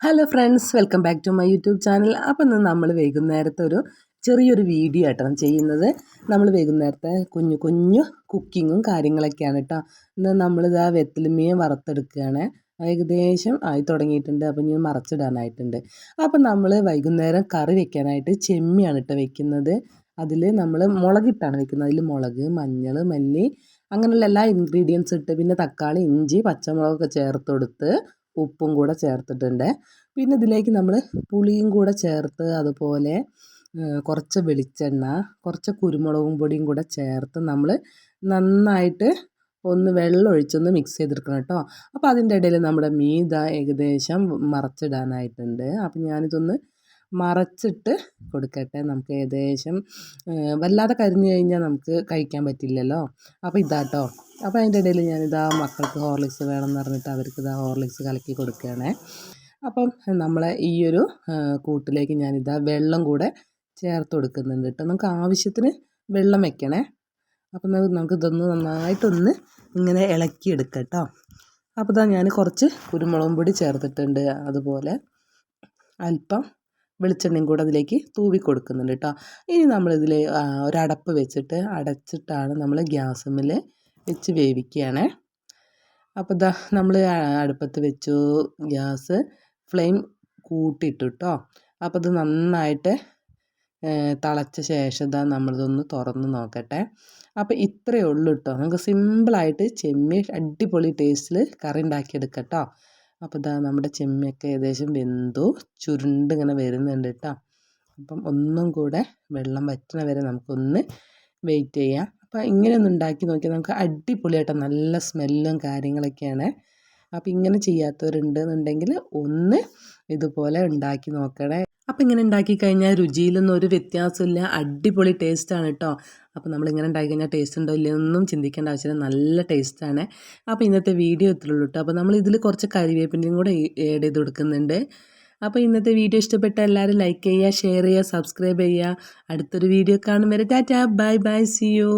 Hello friends, welcome back to my YouTube channel. അപ്പം ഇന്ന് നമ്മൾ വൈകുന്നേരത്തെ ഒരു ചെറിയൊരു വീഡിയോ ആയിട്ടാണ് ചെയ്യുന്നത്. നമ്മൾ വൈകുന്നേരത്തെ കുഞ്ഞു കുഞ്ഞു കുക്കിങ്ങും കാര്യങ്ങളൊക്കെയാണ് കേട്ടോ. ഇന്ന് നമ്മളിതാ വെത്തലുമീൻ വറുത്തെടുക്കുകയാണ്. ഏകദേശം ആയി തുടങ്ങിയിട്ടുണ്ട്. അപ്പം ഇനി മറച്ചിടാനായിട്ടുണ്ട്. അപ്പം നമ്മൾ വൈകുന്നേരം കറി വെക്കാനായിട്ട് ചെമ്മിയാണ് കേട്ടോ വെക്കുന്നത്. അതിൽ നമ്മൾ മുളകിട്ടാണ് വെക്കുന്നത്. അതിൽ മുളക്, മഞ്ഞൾ, മല്ലി അങ്ങനെയുള്ള എല്ലാ ഇൻഗ്രീഡിയൻസ് ഇട്ട്, പിന്നെ തക്കാളി, ഇഞ്ചി, പച്ചമുളകൊക്കെ ചേർത്ത് കൊടുത്ത് ഉപ്പും കൂടെ ചേർത്തിട്ടുണ്ട്. പിന്നെ ഇതിലേക്ക് നമ്മൾ പുളിയും കൂടെ ചേർത്ത്, അതുപോലെ കുറച്ച് വെളിച്ചെണ്ണ, കുറച്ച് കുരുമുളകും പൊടിയും കൂടെ ചേർത്ത് നമ്മൾ നന്നായിട്ട് ഒന്ന് വെള്ളം ഒഴിച്ചൊന്ന് മിക്സ് ചെയ്തെടുക്കണം കേട്ടോ. അപ്പോൾ അതിൻ്റെ ഇടയിൽ നമ്മുടെ മീൻ ഏകദേശം മറച്ചിടാനായിട്ടുണ്ട്. അപ്പം ഞാനിതൊന്ന് മറച്ചിട്ട് കൊടുക്കട്ടെ. നമുക്ക് ഏകദേശം വല്ലാതെ കരിഞ്ഞു കഴിഞ്ഞാൽ നമുക്ക് കഴിക്കാൻ പറ്റില്ലല്ലോ. അപ്പോൾ ഇതാട്ടോ. അപ്പോൾ അതിൻ്റെ ഇടയിൽ ഞാനിതാ മക്കൾക്ക് ഹോർലിക്സ് വേണമെന്ന് പറഞ്ഞിട്ട് അവർക്ക് ഇതാ ഹോർലിക്സ് കലക്കി കൊടുക്കുകയാണേ. അപ്പം നമ്മളെ ഈ ഒരു കൂട്ടിലേക്ക് ഞാനിതാ വെള്ളം കൂടെ ചേർത്ത് കൊടുക്കുന്നുണ്ട് കേട്ടോ. നമുക്ക് ആവശ്യത്തിന് വെള്ളം വെക്കണേ. അപ്പം നമുക്ക് ഇതൊന്ന് നന്നായിട്ടൊന്ന് ഇങ്ങനെ ഇളക്കിയെടുക്കാം കേട്ടോ. അപ്പോൾ ഇതാ ഞാൻ കുറച്ച് കുരുമുളകും പൊടി ചേർത്തിട്ടുണ്ട്. അതുപോലെ അല്പം വെളിച്ചെണ്ണയും കൂടെ അതിലേക്ക് തൂവി കൊടുക്കുന്നുണ്ട് കേട്ടോ. ഇനി നമ്മളിതിൽ ഒരടപ്പ് വെച്ചിട്ട് അടച്ചിട്ടാണ് നമ്മൾ ഗ്യാസുമ്മൽ വെച്ച് വേവിക്കുകയാണേ. അപ്പോൾ ഇതാ നമ്മൾ അടുപ്പത്ത് വെച്ചു, ഗ്യാസ് ഫ്ലെയിം കൂട്ടിയിട്ടു കേട്ടോ. അപ്പോൾ ഇത് നന്നായിട്ട് തിളച്ച ശേഷം ഇതാ നമ്മളിതൊന്ന് തുറന്ന് നോക്കട്ടെ. അപ്പോൾ ഇത്രയേ ഉള്ളൂ കേട്ടോ. നമുക്ക് സിമ്പിളായിട്ട് ചെമ്മീൻ അടിപൊളി ടേസ്റ്റിൽ കറി ഉണ്ടാക്കിയെടുക്കാം കേട്ടോ. അപ്പോൾ ഇതാ നമ്മുടെ ചെമ്മിയൊക്കെ ഏകദേശം വെന്തു ചുരുണ്ടിങ്ങനെ വരുന്നുണ്ട് കേട്ടോ. അപ്പം ഒന്നും കൂടെ വെള്ളം വറ്റുന്ന വരെ നമുക്കൊന്ന് വെയിറ്റ് ചെയ്യാം. അപ്പോൾ ഇങ്ങനെ ഒന്ന് ഉണ്ടാക്കി നോക്കിയാൽ നമുക്ക് അടിപൊളിയായിട്ട് നല്ല സ്മെല്ലും കാര്യങ്ങളൊക്കെയാണ്. അപ്പോൾ ഇങ്ങനെ ചെയ്യാത്തവരുണ്ടെന്നുണ്ടെങ്കിൽ ഒന്ന് ഇതുപോലെ ഉണ്ടാക്കി നോക്കണേ. അപ്പോൾ ഇങ്ങനെ ഉണ്ടാക്കി കഴിഞ്ഞാൽ രുചിയിലൊന്നും ഒരു വ്യത്യാസമില്ല, അടിപൊളി ടേസ്റ്റാണ് കേട്ടോ. അപ്പോൾ നമ്മളിങ്ങനെ ഉണ്ടാക്കി കഴിഞ്ഞാൽ ടേസ്റ്റ് ഉണ്ടോ ഇല്ലയൊന്നും ചിന്തിക്കേണ്ട ആവശ്യമില്ല, നല്ല ടേസ്റ്റാണ്. അപ്പോൾ ഇന്നത്തെ വീഡിയോ ഇത്രയുള്ളൂ കേട്ടോ. അപ്പോൾ നമ്മളിതിൽ കുറച്ച് കരിവേപ്പിൻ്റെയും കൂടെ ആഡ് ചെയ്ത് കൊടുക്കുന്നുണ്ട്. അപ്പോൾ ഇന്നത്തെ വീഡിയോ ഇഷ്ടപ്പെട്ട എല്ലാവരും ലൈക്ക് ചെയ്യുക, ഷെയർ ചെയ്യുക, സബ്സ്ക്രൈബ് ചെയ്യുക. അടുത്തൊരു വീഡിയോ കാണും വരെ tata, bye bye, see U.